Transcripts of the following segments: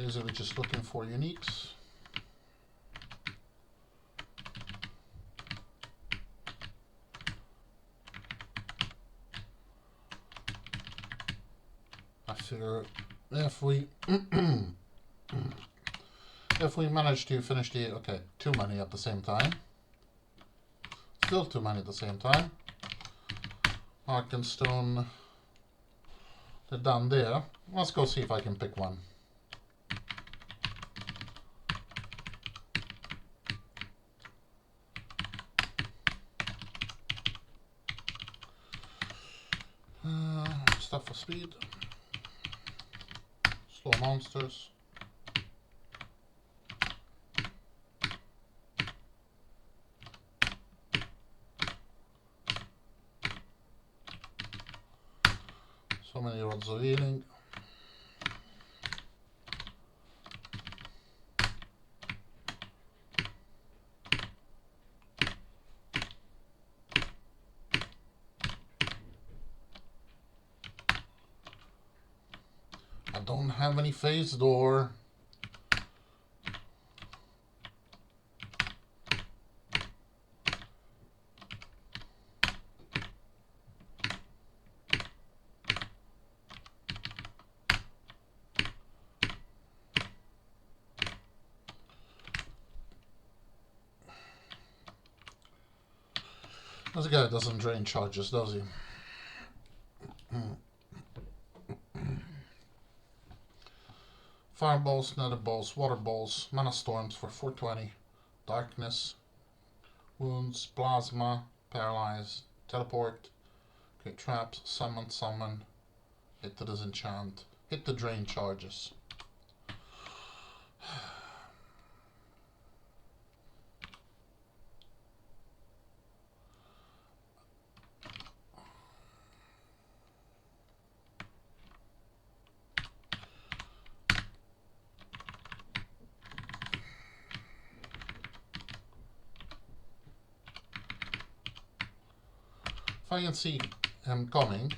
Basically just looking for uniques. I figure if we if we manage to finish the too many at the same time. Still too many at the same time. Arkenstone, they're done there. Let's go see if I can pick one. Stuff for speed. Slow monsters. So many rods of healing. I don't have any phase door. This guy doesn't drain charges, does he? Fireballs, nether balls, water balls, mana storms for 420, darkness, wounds, plasma, paralyze, teleport, create traps, summon, hit the disenchant, hit the drain charges. If I can see him coming,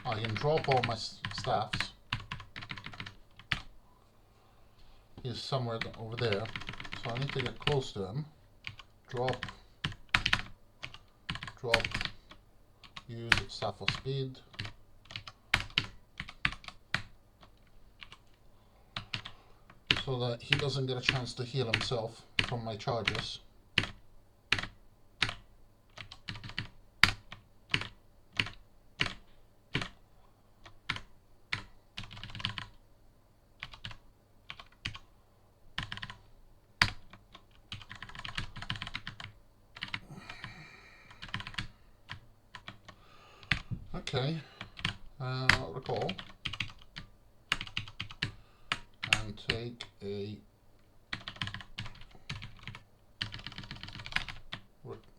I can drop all my staffs. He's somewhere over there, so I need to get close to him. Drop, use staff of speed. So that he doesn't get a chance to heal himself from my charges. Okay, I'll recall and take a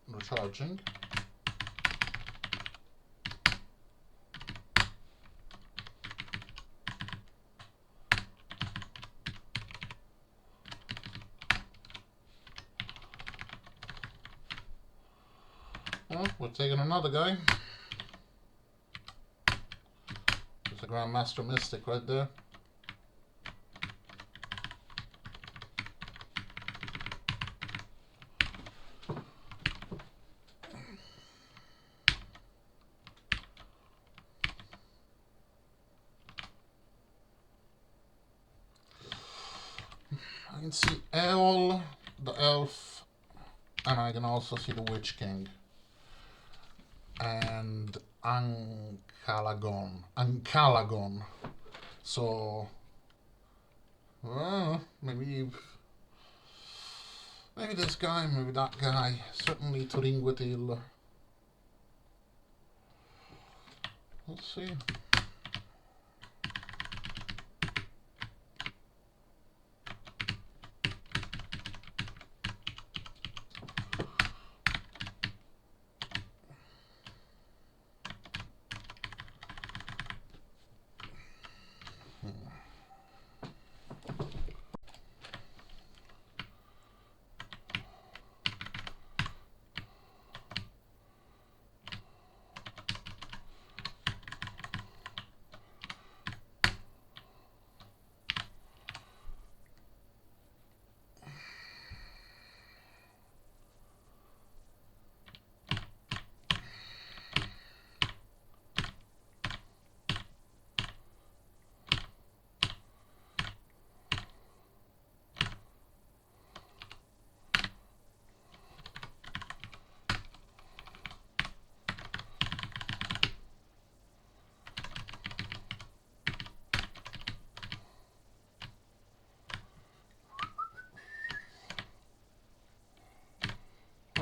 recharging. Well, we're taking another guy. There's a Grandmaster Mystic right there. I can see El, the elf, and I can also see the Witch King. And Ancalagon. So, well, maybe this guy, maybe that guy. Certainly Turinguetil. Let's see.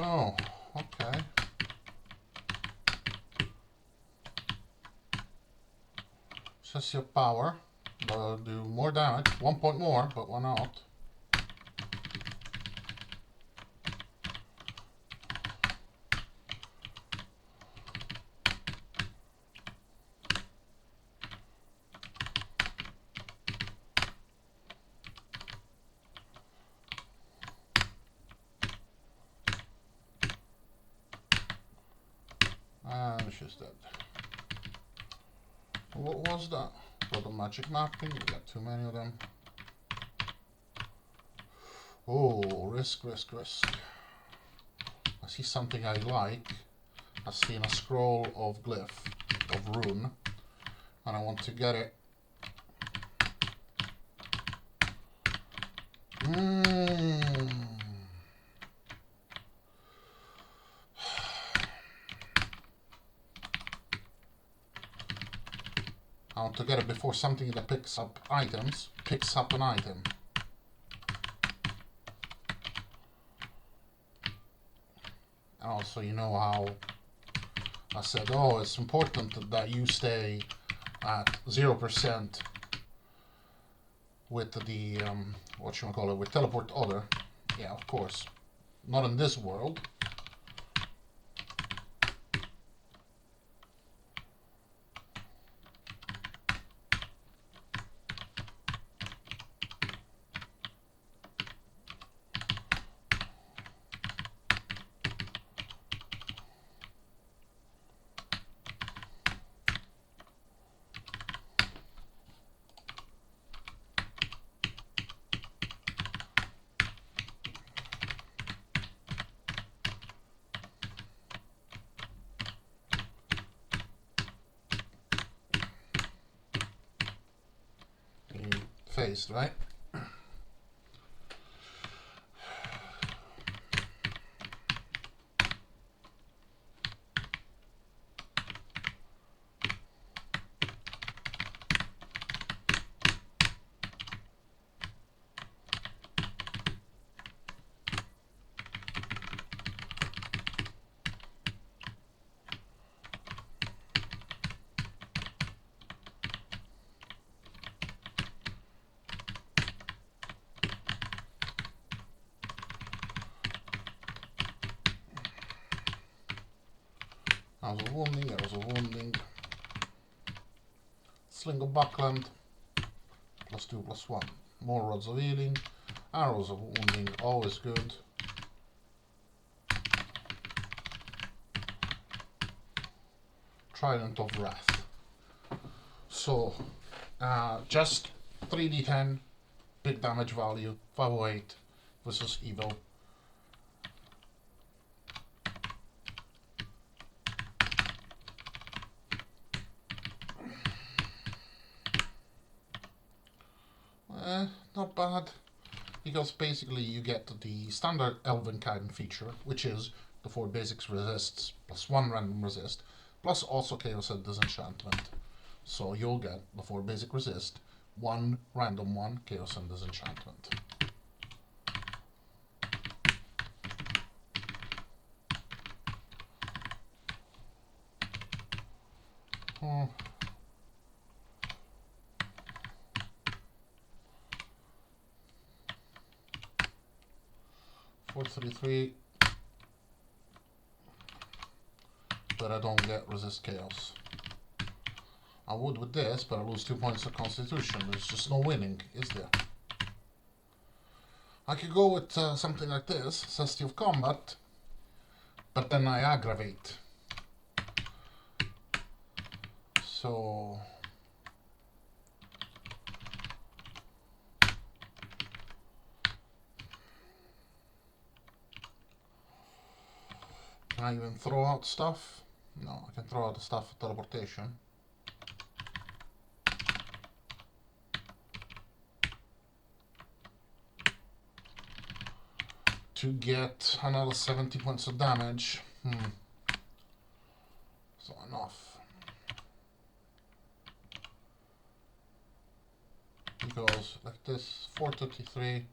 Oh, okay. Says your power. Do more damage. 1 point more, but why not? And she's dead. What was that? For the magic mapping, we got too many of them. Oh, risk, risk, risk. I see something I like. I've seen a scroll of glyph, of rune, and I want to get it. I want to get it before something that picks up items picks up an item. And also, you know how I said, oh, it's important that you stay at 0% with the, with teleport other. Yeah, of course. Not in this world. Phased, right? Arrows of wounding, arrows of wounding. Sling of Buckland. +2, +1. More rods of healing. Arrows of wounding, always good. Trident of Wrath. So, just 3d10, big damage value, 508 versus evil. Not bad, because basically you get the standard Elven kind feature, which is the 4 basics resists, +1 random resist, plus also Chaos and Disenchantment. So you'll get the 4 basic resist, 1 random 1, Chaos and Disenchantment. Oh. 433, but I don't get resist chaos. I would with this, but I lose 2 points of constitution. There's just no winning, is there? I could go with something like this, Necessity of Combat, but then I aggravate. So can I even throw out stuff? No, I can throw out the stuff for teleportation. To get another 70 points of damage. So enough. Because like this, 433,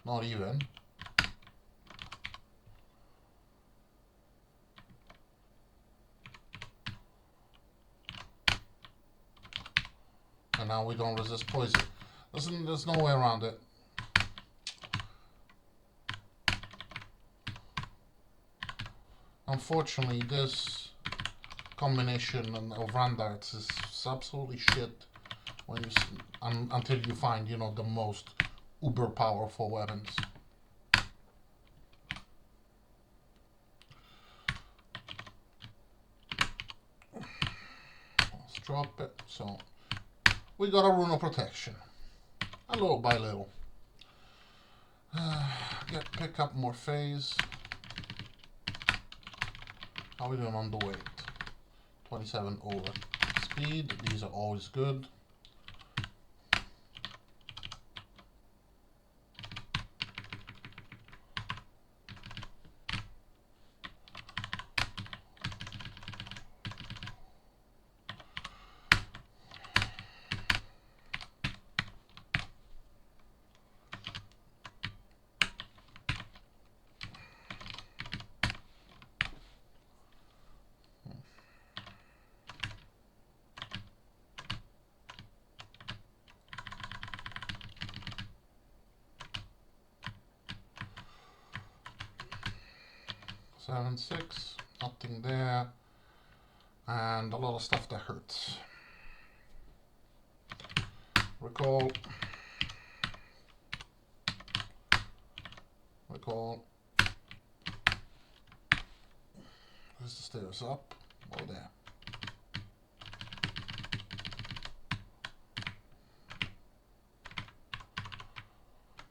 not even. And now we don't resist poison. There's no way around it. Unfortunately, this combination of Standarts is absolutely shit when you until you find, you know, the most uber powerful weapons. Let's drop it. So we got a rune of protection, a little by little. Pick up more phase. How are we doing on the weight? 27 over. Speed, these are always good. Seven, 6, nothing there, and a lot of stuff that hurts. Recall. Where's the stairs? Up or there?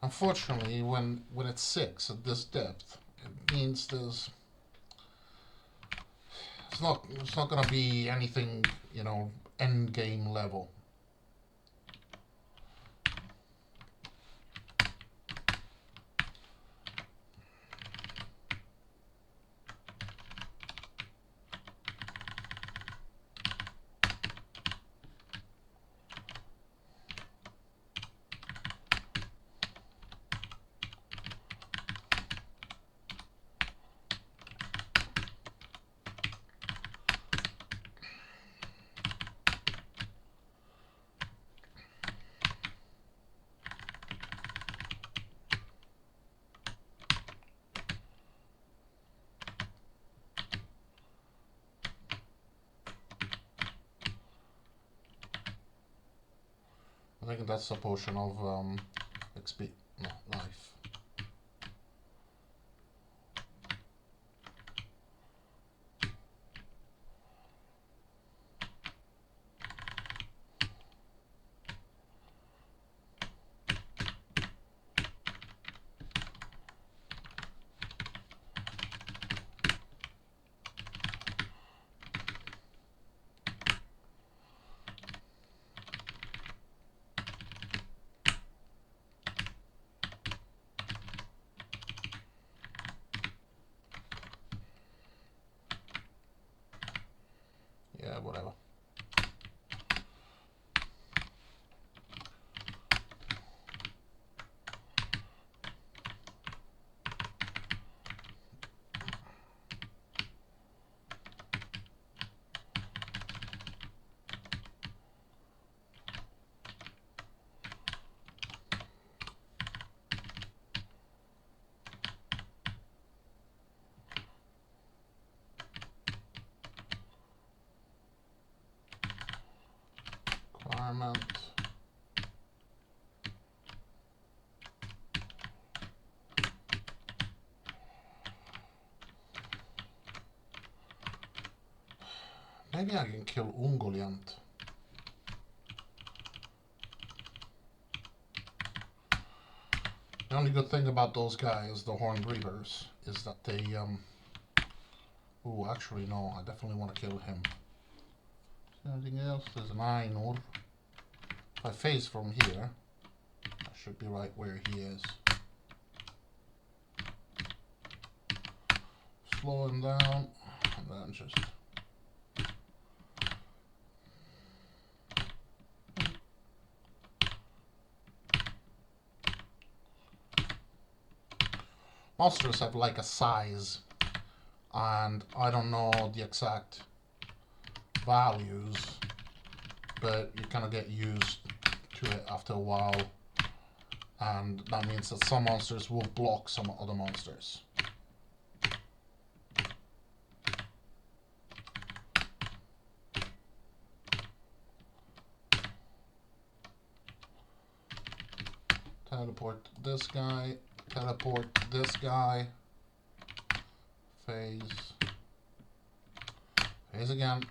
Unfortunately, when it's 6 at this depth, it means it's not gonna be anything, you know, end game level. I think that's a potion of XP, no, life. Yeah, whatever. Requirement. Maybe I can kill Ungoliant. The only good thing about those guys, the Horned Reavers, is that they, ooh, actually no, I definitely want to kill him. Is there anything else? There's an Ainur. If I phase from here, I should be right where he is. Slow him down, and then just... Monsters have like a size, and I don't know the exact values, but you kind of get used to it after a while, and that means that some monsters will block some other monsters. Teleport this guy, teleport this guy, phase again.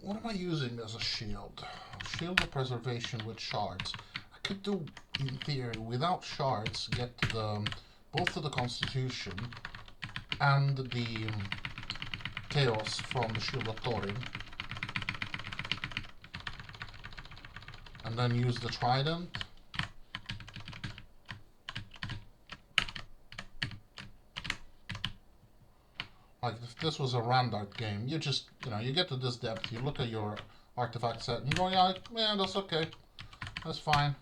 What am I using as a shield? Shield of preservation with shards. I could do, in theory, without shards, get the both of the constitution and the chaos from the shield of Thorin, and then use the trident. Like, if this was a Randart game, you just, you get to this depth, you look at your artifact set, and you go, yeah, that's okay. That's fine.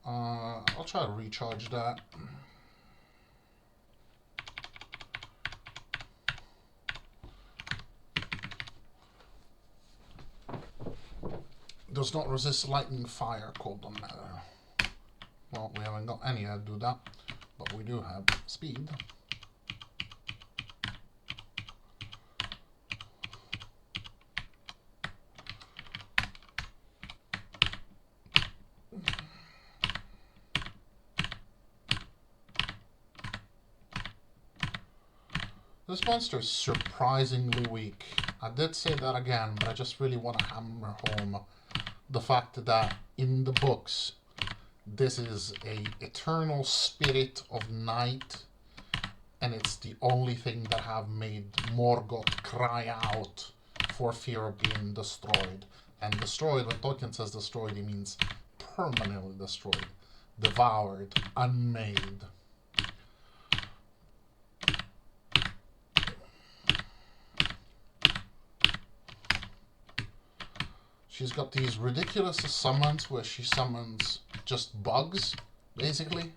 I'll try to recharge that. Does not resist lightning, fire, cold, or matter. Well, we haven't got any that do that, but we do have speed. This monster is surprisingly weak. I did say that again, but I just really want to hammer home the fact that in the books, this is a eternal spirit of night, and it's the only thing that have made Morgoth cry out for fear of being destroyed. And destroyed, when Tolkien says destroyed, he means permanently destroyed, devoured, unmade. She's got these ridiculous summons where she summons just bugs, basically.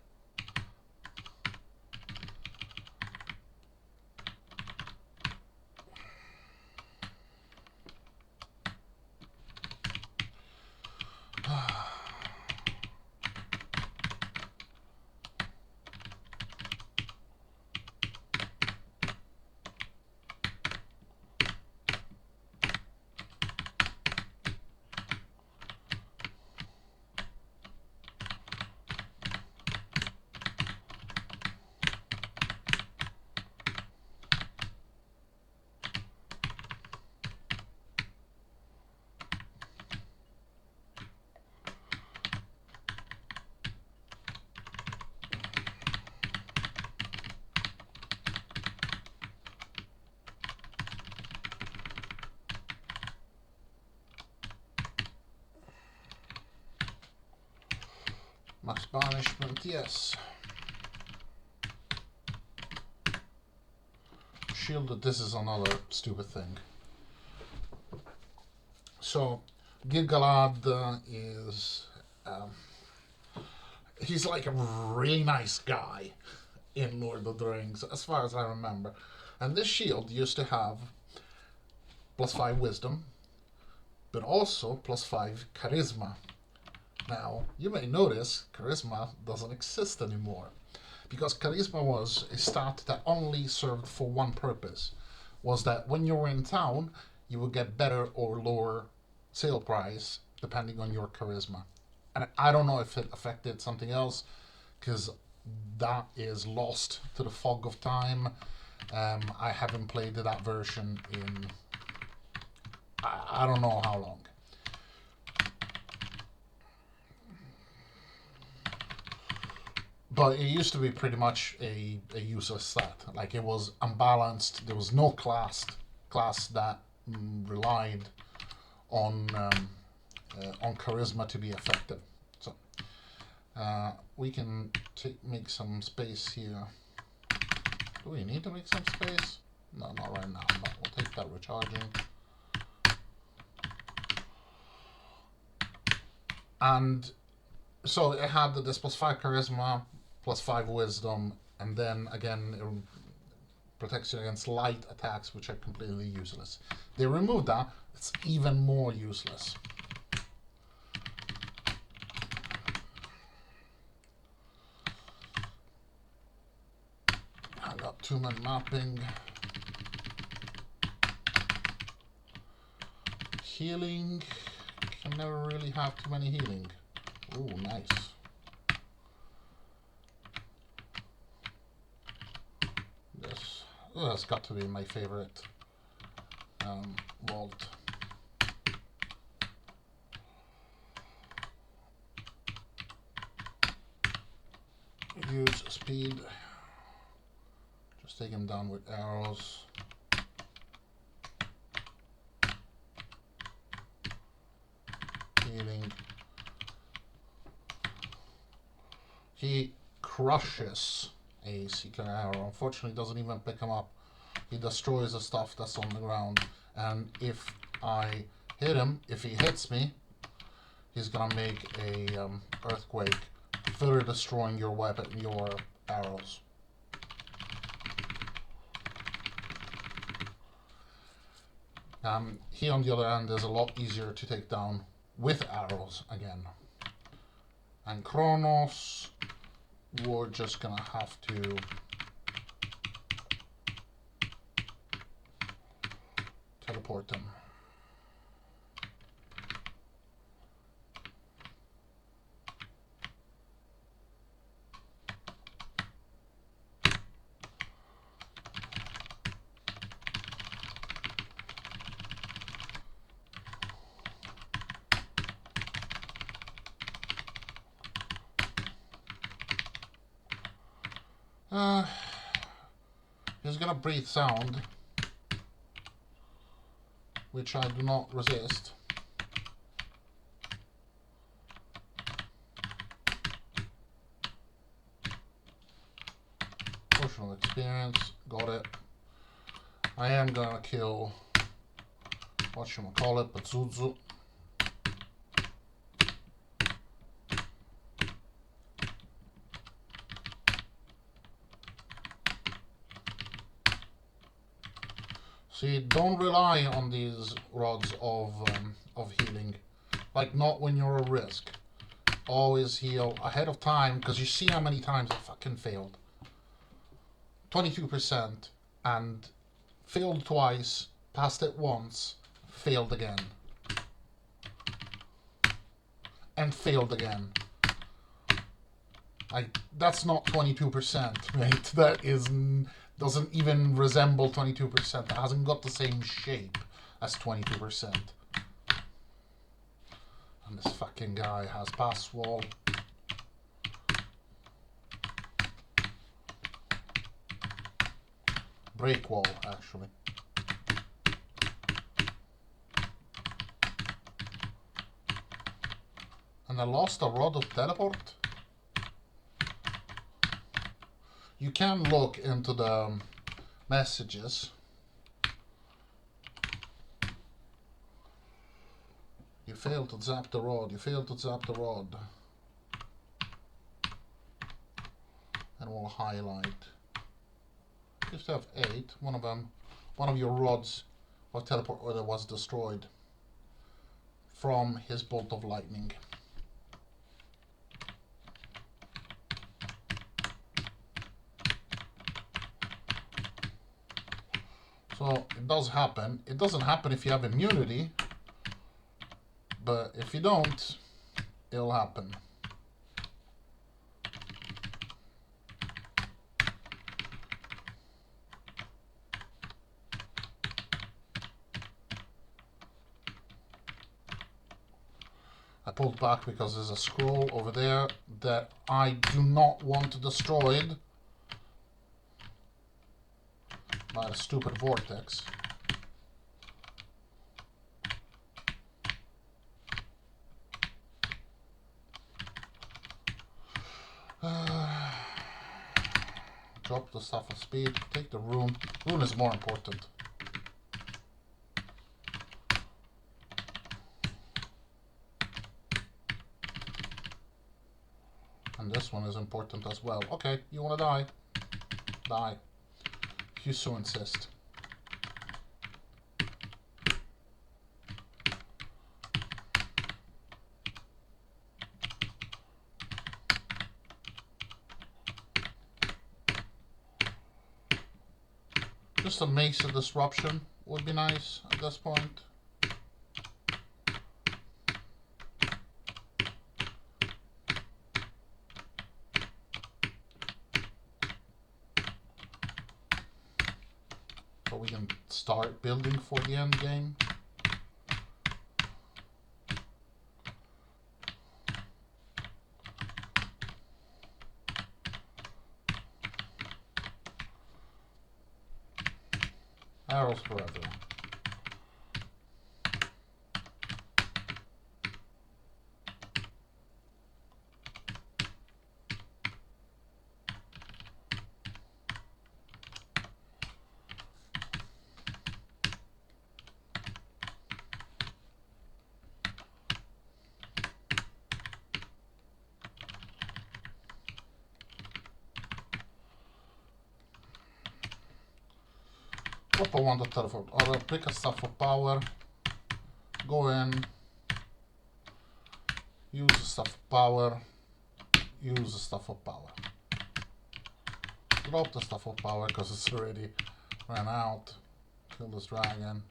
Max banishment, yes. Shielded, this is another stupid thing. So, Gil-galad is... he's like a really nice guy in Lord of the Rings, as far as I remember. And this shield used to have +5 wisdom, but also +5 charisma. Now, you may notice charisma doesn't exist anymore, because charisma was a stat that only served for one purpose, was that when you were in town, you would get better or lower sale price depending on your charisma. And I don't know if it affected something else, because that is lost to the fog of time. I haven't played that version in I don't know how long. But it used to be pretty much a useless stat. Like, it was unbalanced. There was no class that relied on on charisma to be effective. So we can make some space here. Do we need to make some space? No, not right now. No, we'll take that recharging. And so it had this +5 charisma, +5 wisdom, and then again it protects you against light attacks, which are completely useless. They removed that, it's even more useless. I got 2-man mapping. Healing. Can never really have too many healing. Ooh, nice. This has got to be my favorite vault. Huge speed. Just take him down with arrows. Healing. He crushes a Seeker arrow. Unfortunately, doesn't even pick him up. He destroys the stuff that's on the ground. And if I hit him, if he hits me, he's gonna make a earthquake, further destroying your weapon, your arrows. He, on the other hand, is a lot easier to take down with arrows again. And Kronos, we're just gonna have to teleport them. He's gonna breathe sound, which I do not resist. Potion of experience, got it. I am gonna kill whatchamacallit, Zuzu. See, don't rely on these rods of healing. Like, not when you're a risk. Always heal ahead of time, because you see how many times I fucking failed. 22%, and failed twice, passed it once, failed again. And failed again. That's not 22%, right? That doesn't even resemble 22%. It hasn't got the same shape as 22%. And this fucking guy has pass wall. Break wall, actually. And I lost a rod of teleport. You can look into the messages. You failed to zap the rod. You failed to zap the rod. And we'll highlight. You used to have 8. One of your rods of teleport order was destroyed from his bolt of lightning. So it does happen. It doesn't happen if you have immunity, but if you don't, it'll happen. I pulled back because there's a scroll over there that I do not want destroyed by a stupid vortex. Drop the stuff of speed. Take the rune. Rune is more important. And this one is important as well. Okay, you wanna die? Die. If you so insist. Just a Mace of Disruption would be nice at this point. So we can start building for the end game. Arrows forever. Drop a one to teleport, or pick a stuff for power, go in, use the stuff for power, use the stuff for power. Drop the stuff for power because it's already ran out. Kill this dragon.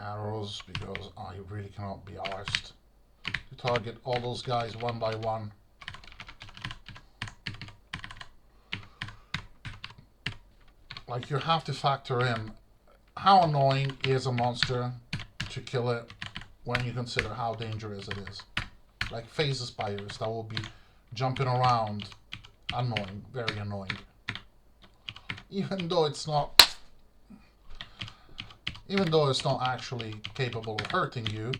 Arrows, because I really cannot be arsed to target all those guys one by one. Like, you have to factor in how annoying is a monster to kill it when you consider how dangerous it is. Like phase spiders that will be jumping around, annoying, very annoying. Even though it's not actually capable of hurting you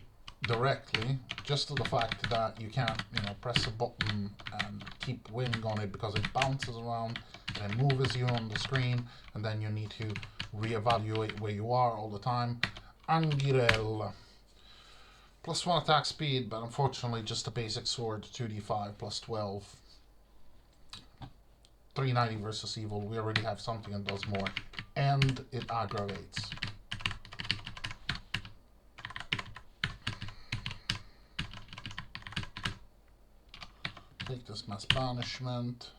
directly, just to the fact that you can't, press a button and keep winning on it because it bounces around and moves you on the screen, and then you need to reevaluate where you are all the time. Angirel. +1 attack speed, but unfortunately just a basic sword, 2d5 plus 12. 390 versus evil. We already have something that does more. And it aggravates. Take this mass banishment.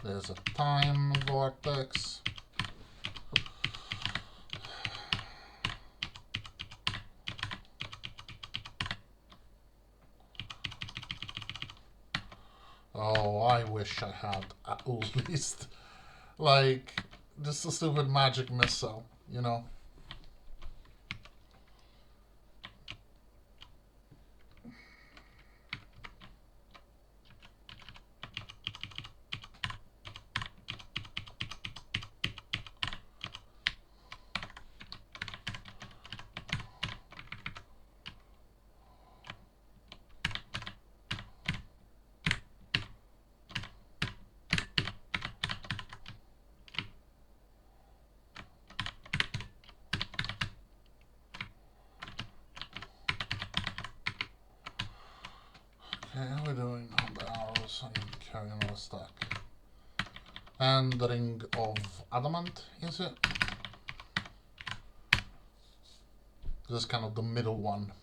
There's a time vortex. Oh, I wish I had at least, like, just a stupid magic missile, Okay, how are we doing on the arrows? I need to carry another stack. And the ring of adamant, is it? This is kind of the middle one.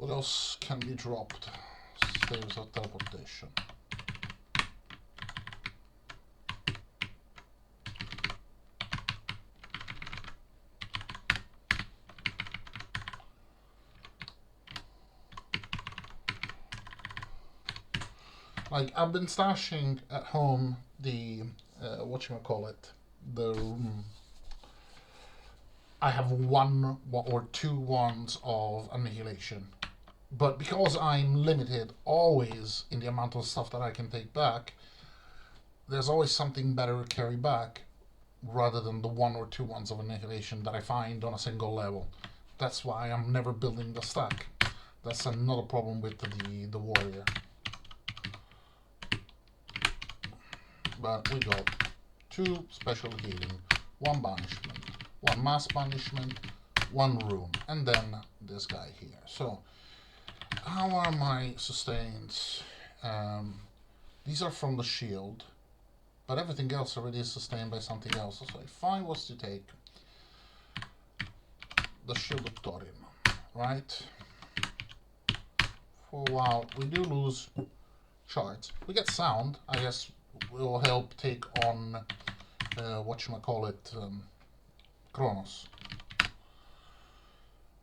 What else can be dropped? Saves of teleportation. Like, I've been stashing at home the whatchamacallit, the I have one or two wands of annihilation. But because I'm limited always in the amount of stuff that I can take back, there's always something better to carry back rather than the one or two wands of annihilation that I find on a single level. That's why I'm never building the stack. That's another problem with the warrior. But we got 2 special healing, 1 banishment, 1 mass banishment, 1 rune, and then this guy here. So, how are my sustains? These are from the shield, but everything else already is sustained by something else. So if I was to take the shield of Thorin, right? For a while, we do lose shards. We get sound, I guess. Will help take on whatchamacallit, Kronos.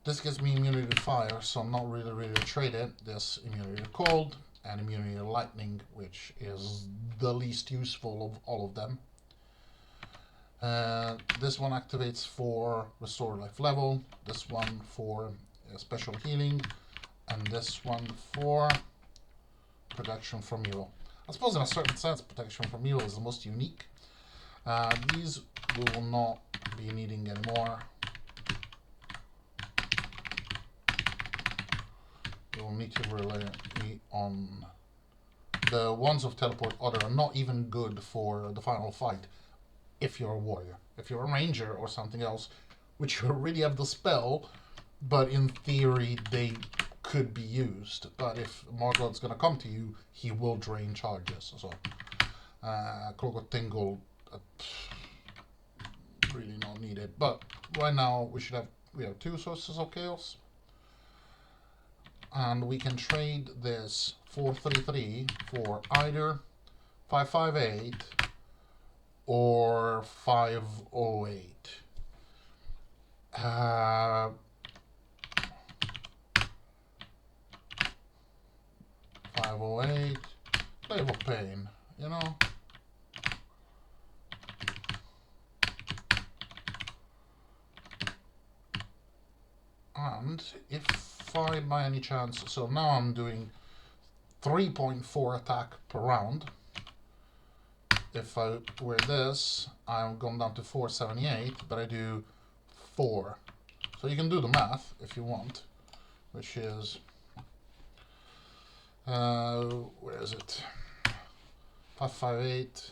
This gives me immunity to fire, so I'm not really ready to trade it. This immunity to cold and immunity to lightning, which is the least useful of all of them. This one activates for restore life level, this one for special healing, and this one for protection from evil. I suppose in a certain sense, protection from evil is the most unique. These we will not be needing anymore. We will need to rely on the ones of teleport order are not even good for the final fight if you're a warrior. If you're a ranger or something else, which you already have the spell, but in theory they could be used. But if Morgoth's gonna come to you, he will drain charges. So Cloak of Tingle really not needed. But right now we have 2 sources of chaos. And we can trade this 433 for either 558 or 508. 508, Slave of Pain, you know? And if I, by any chance, so now I'm doing 3.4 attack per round. If I wear this, I'm going down to 478, but I do 4. So you can do the math if you want, which is, where is it? 558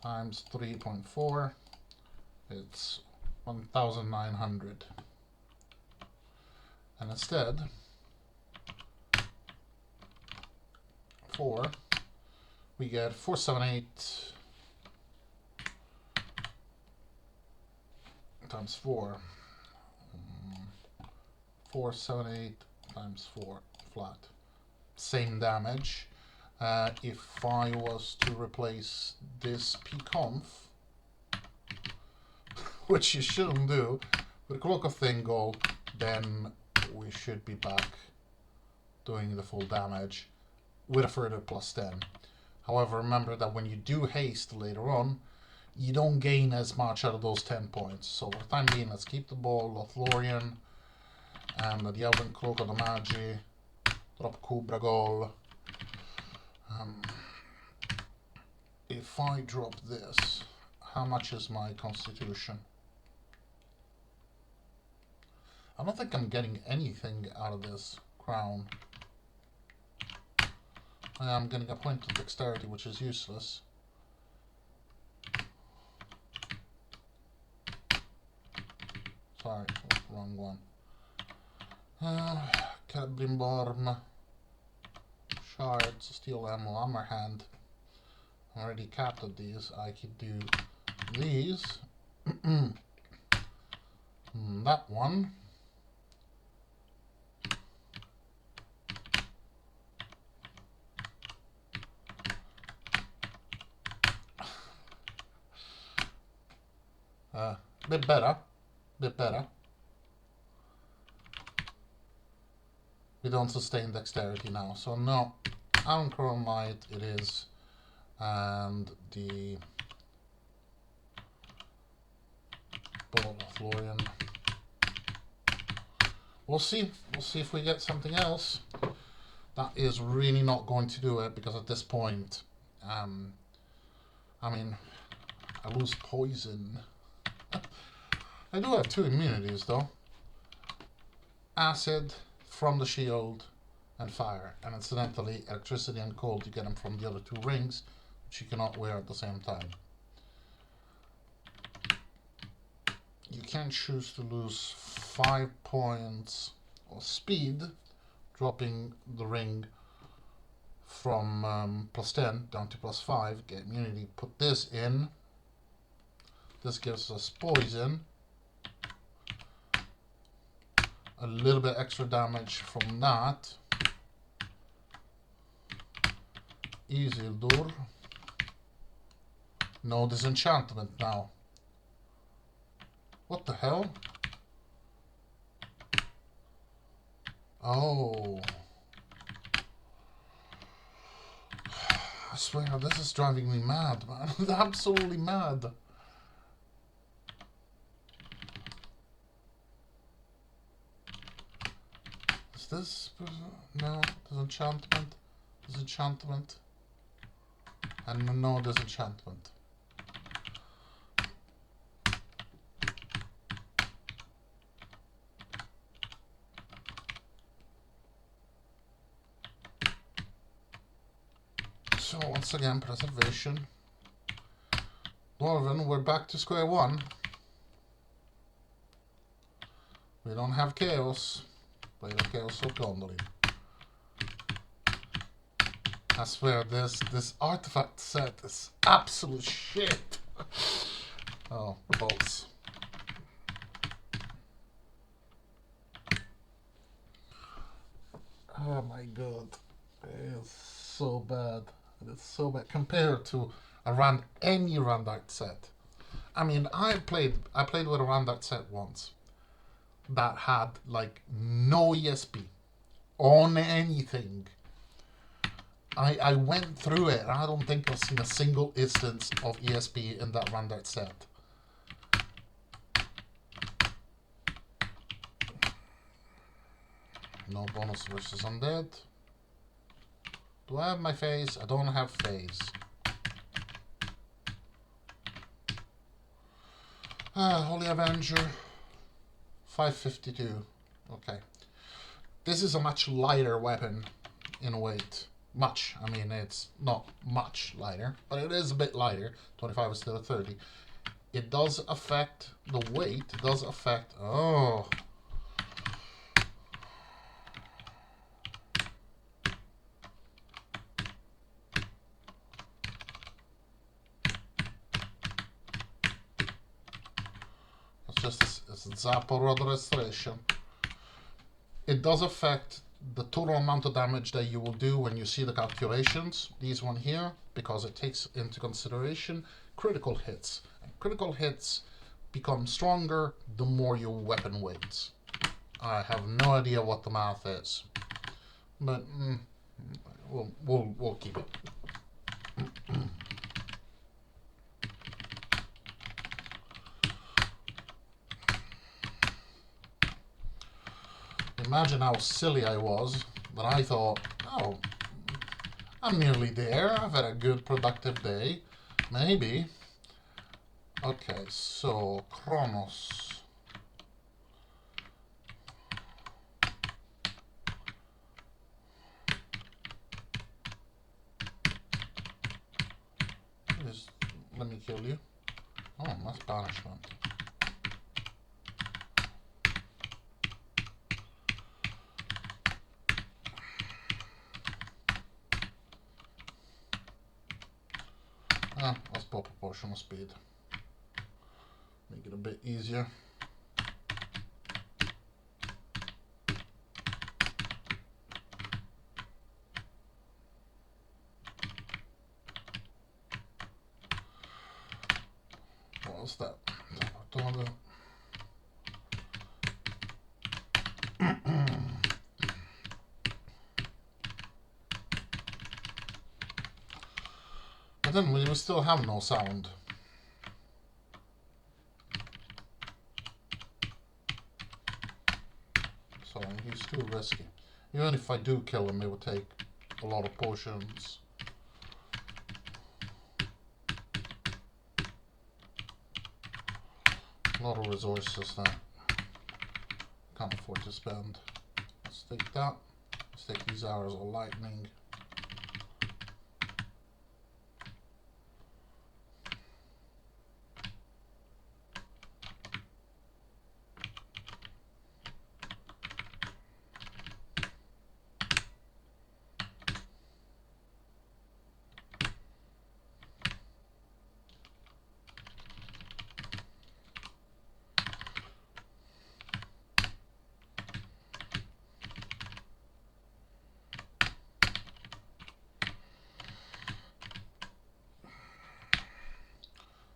times 3.4, it's 1,900. And instead, 4, we get 478 times 4. 478 times 4 flat. Same damage. If I was to replace this pconf, which you shouldn't do, with Cloak of Thingol, then we should be back doing the full damage with a further +10. However, remember that when you do haste later on, you don't gain as much out of those 10 points. So for the time being, let's keep the ball, Lothlorien, and the Elven Cloak of the Magi, drop Cobra Gol. If I drop this, how much is my constitution? I don't think I'm getting anything out of this crown. I'm getting a point of dexterity, which is useless. Sorry, wrong one. Celebrimborn, shards, steel ammo, hammer hand. I'm already capped at these. I could do these. That one. Bit better. Bit better. We don't sustain dexterity now, so no. Iron Chromite it is. And the Ball of Florian. We'll see. We'll see if we get something else. That is really not going to do it, because at this point, I mean, I lose poison. I do have 2 immunities though. Acid from the shield and fire. And incidentally, electricity and cold, you get them from the other 2 rings, which you cannot wear at the same time. You can choose to lose 5 points of speed, dropping the ring from +10 down to +5, get immunity, put this in. This gives us poison. A little bit extra damage from that. Isildur. No disenchantment now. What the hell? Oh. I swear, this is driving me mad, man. Absolutely mad. Is this... No, disenchantment. Disenchantment. And no disenchantment. So once again, preservation. Dwarven, we're back to square one. We don't have chaos. Play the chaos of Gondolin. I swear, this artifact set is absolute shit. Oh, balls. Oh my god. It's so bad. It's so bad compared to any Randart set. I mean, I played with a Randart set once that had like no ESP on anything. I went through it and I don't think I've seen a single instance of ESP in that Randart set. No bonus versus undead. Do I have my phase? I don't have phase. Holy Avenger. 552. Okay. This is a much lighter weapon in weight. Much. I mean, it's not much lighter, but it is a bit lighter. 25 is still a 30. It does affect the weight. It does affect... Oh... Just a Zapporod restoration. It does affect the total amount of damage that you will do when you see the calculations. These one here, because it takes into consideration critical hits. And critical hits become stronger the more your weapon weights. I have no idea what the math is, but we'll keep it. Imagine how silly I was that I thought, oh, I'm nearly there. I've had a good productive day. Maybe. Okay, so Kronos. Let me kill you. Oh, that's banishment. Let's pop proportional speed. Make it a bit easier. What's that? But then we still have no sound. So he's too risky. Even if I do kill him, it would take a lot of potions. A lot of resources that I can't afford to spend. Let's take that. Let's take these arrows of lightning.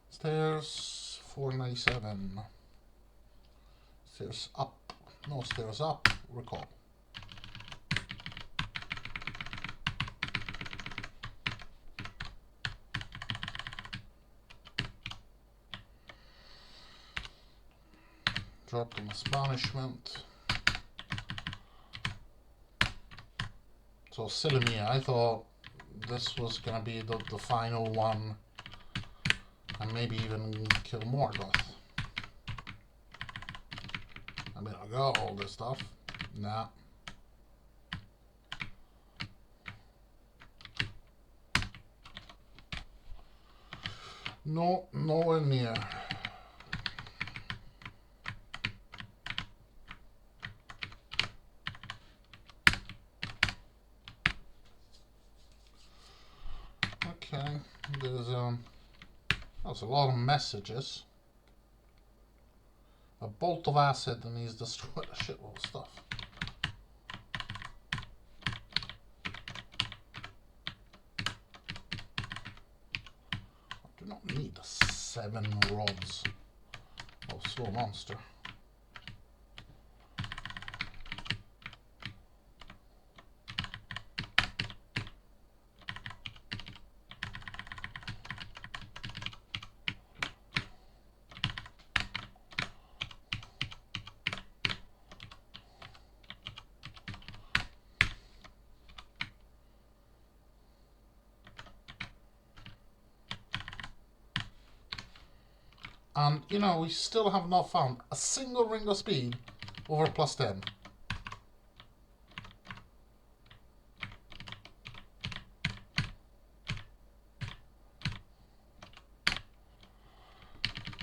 Stairs 497. Stairs up. No, stairs up. Recall. Dropped on the punishment. So silly me, I thought this was gonna be the final one. And maybe even kill Morgoth. I mean, I got all this stuff. Nah. No, nowhere near. Okay, there's a lot of messages. A bolt of acid and he's destroyed a shitload of stuff. I do not need 7 rods of slow monster. And, you know, we still have not found a single ring of speed over +10.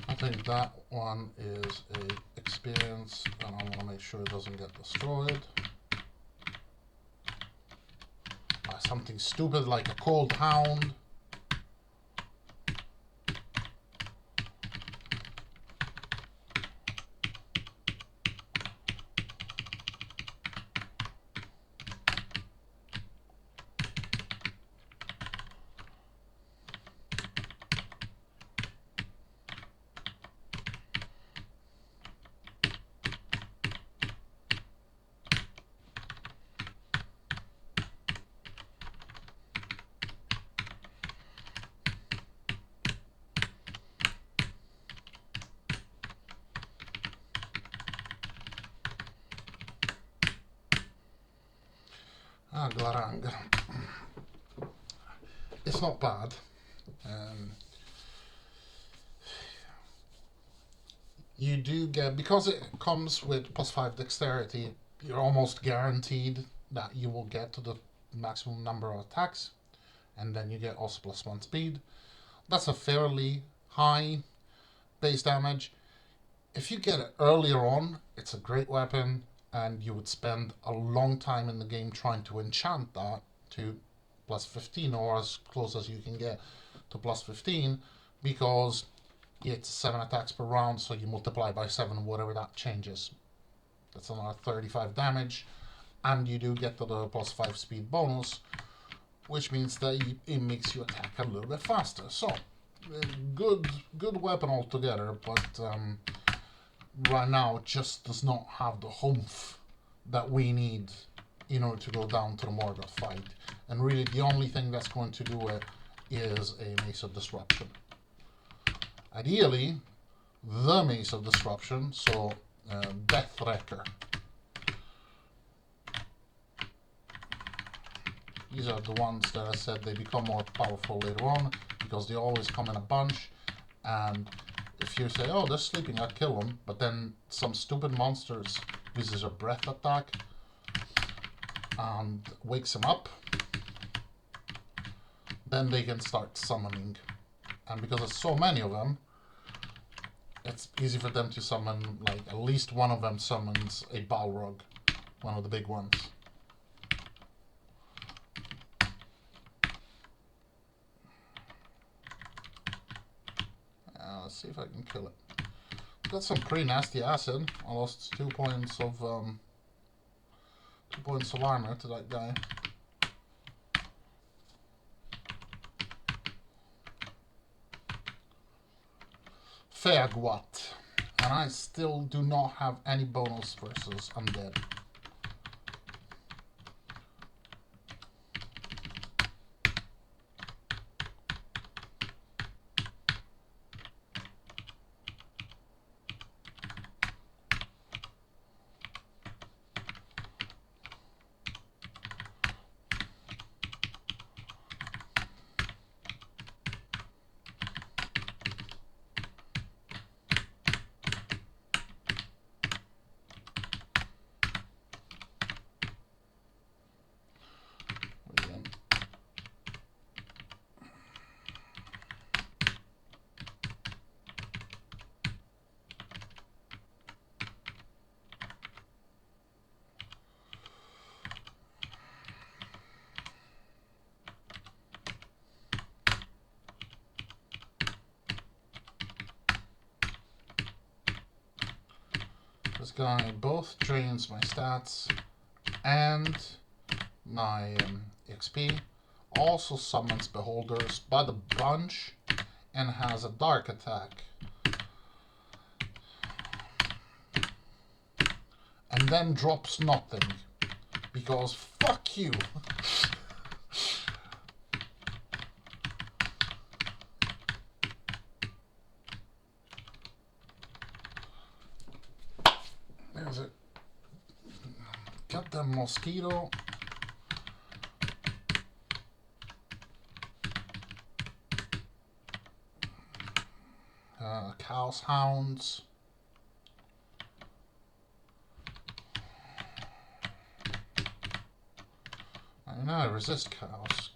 I think that one is a experience, and I want to make sure it doesn't get destroyed by something stupid like a cold hound. Glarang. It's not bad. You do get, because it comes with +5 dexterity, you're almost guaranteed that you will get to the maximum number of attacks, and then you get also +1 speed. That's a fairly high base damage. If you get it earlier on, it's a great weapon, and you would spend a long time in the game trying to enchant that to +15 or as close as you can get to +15, because it's 7 attacks per round, so you multiply by 7, whatever that changes. That's another 35 damage, and you do get to the +5 speed bonus, which means that it makes you attack a little bit faster. So good weapon altogether, but right now it just does not have the humph that we need in order to go down to the Morgoth fight. And really the only thing that's going to do it is a Mace of Disruption. Ideally, the Mace of Disruption, so Death Wrecker. These are the ones that I said they become more powerful later on because they always come in a bunch, and if you say, oh, they're sleeping, I'll kill them, but then some stupid monsters uses a breath attack and wakes them up, then they can start summoning. And because there's so many of them, it's easy for them to summon, like at least one of them summons a Balrog, one of the big ones. Let's see if I can kill it. Got some pretty nasty acid. I lost 2 points of 2 points of armor to that guy. Fairguat. And I still do not have any bonus versus undead. This guy both drains my stats and my XP, also summons beholders by the bunch and has a dark attack. And then drops nothing, because fuck you. There's a goddamn mosquito. Chaos hounds. I know I resist chaos.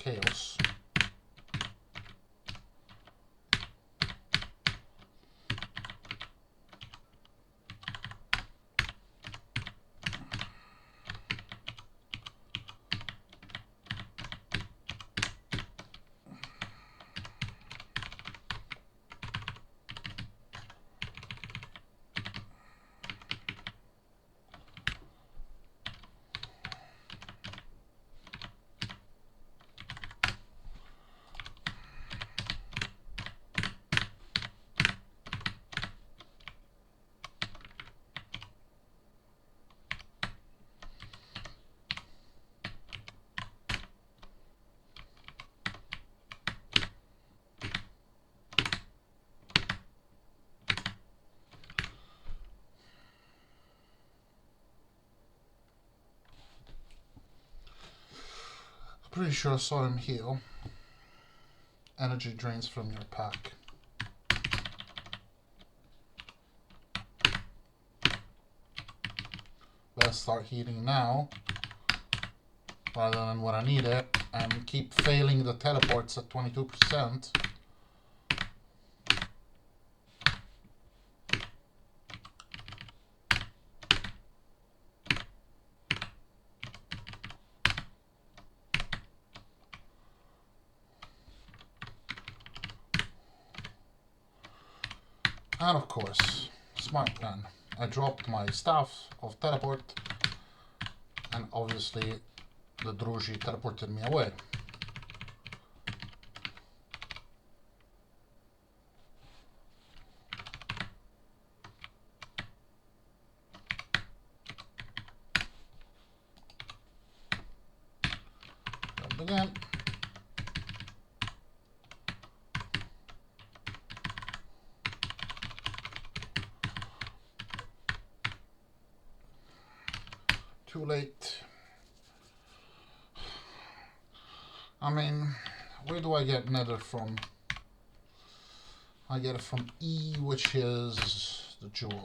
Pretty sure I saw him heal. Energy drains from your pack. Let's start healing now, rather than when I need it, and keep failing the teleports at 22%. And of course, smart plan. I dropped my staff of teleport, and obviously the Druji teleported me away. again. Too late. I mean, where do I get nether from? I get it from E, which is the jewel.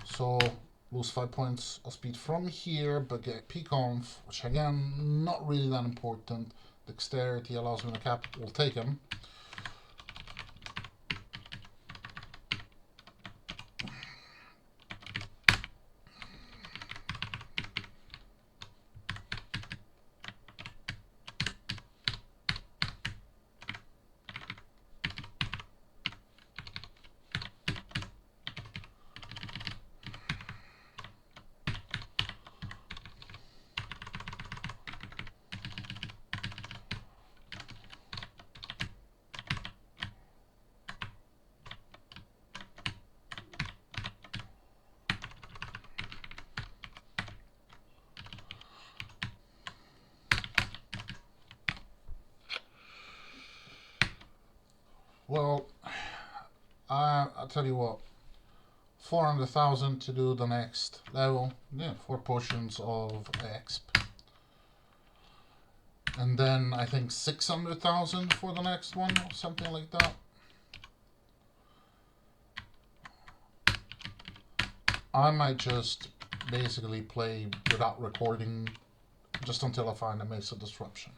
So lose 5 points of speed from here, but get P-Conf, which again, not really that important. Dexterity allows me to cap, we'll take him. Well, I'll tell you what, 400,000 to do the next level. Yeah, 4 potions of exp. And then I think 600,000 for the next one, or something like that. I might just basically play without recording just until I find a Mesa Disruption.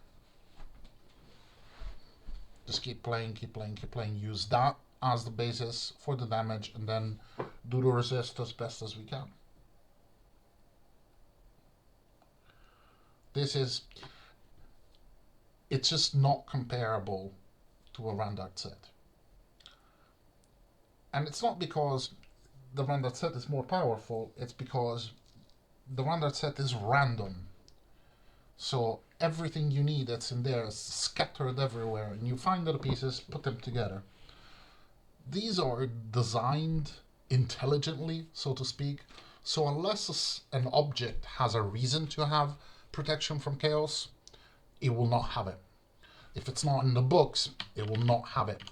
Just keep playing, keep playing, keep playing. Use that as the basis for the damage and then do the resist as best as we can. It's just not comparable to a Randart set. And it's not because the Randart set is more powerful, it's because the Randart set is random. So everything you need that's in there is scattered everywhere, and you find little pieces, put them together. These are designed intelligently, so to speak. So unless an object has a reason to have protection from chaos, it will not have it. If it's not in the books, it will not have it.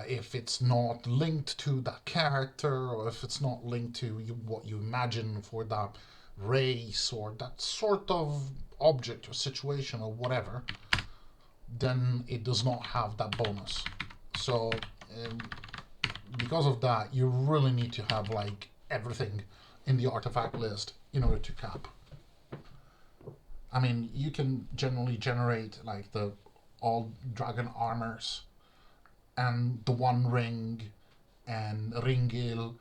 If it's not linked to that character, or if it's not linked to what you imagine for that race or that sort of object or situation or whatever, then it does not have that bonus. So because of that, you really need to have like everything in the artifact list in order to cap. I mean, you can generally generate like the all dragon armors and the one ring and ringil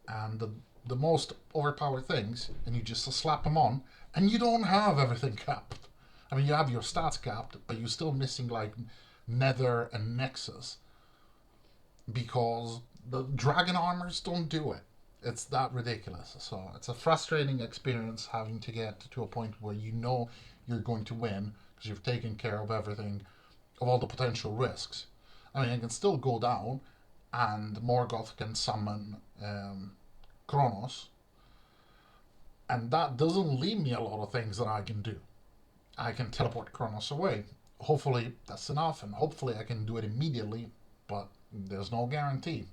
and the most overpowered things, and you just slap them on, and you don't have everything capped. I mean, you have your stats capped, but you're still missing like Nether and Nexus because the dragon armors don't do it. It's that ridiculous. So it's a frustrating experience having to get to a point where you know you're going to win because you've taken care of everything, of all the potential risks. I mean, I can still go down and Morgoth can summon Kronos, and that doesn't leave me a lot of things that I can do. I can teleport Kronos away. Hopefully that's enough, and hopefully I can do it immediately, but there's no guarantee.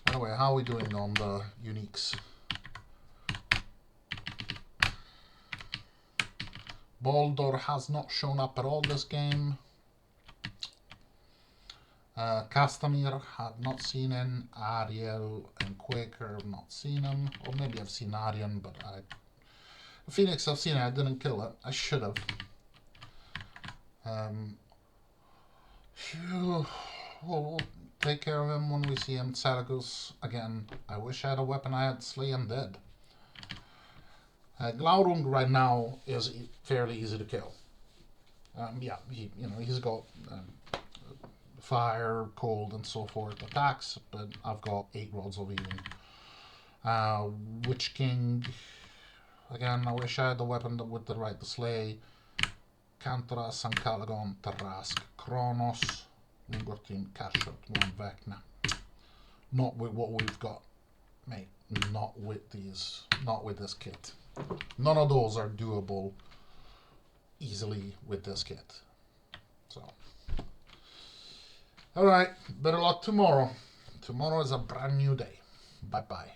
Anyway, how are we doing on the uniques? Baldur has not shown up at all this game. Castamir, have not seen him. Ariel and Quaker, have not seen him. Or maybe I've seen Aryan, but Phoenix, I've seen it. I didn't kill it. I should have. We'll take care of him when we see him. Saragus, again, I wish I had a weapon I had slay undead. Glaurung right now is fairly easy to kill. Yeah, he's got fire, cold, and so forth attacks, but I've got 8 rods of healing. Witch King, again, I wish I had the weapon with the right to slay. Kantara, Sankalagon, Tarask, Kronos, Lingortin, Karshot, one Vecna. Not with what we've got, mate. Not with this kit. None of those are doable easily with this kit. So, alright, better luck tomorrow. Tomorrow is a brand new day. Bye bye.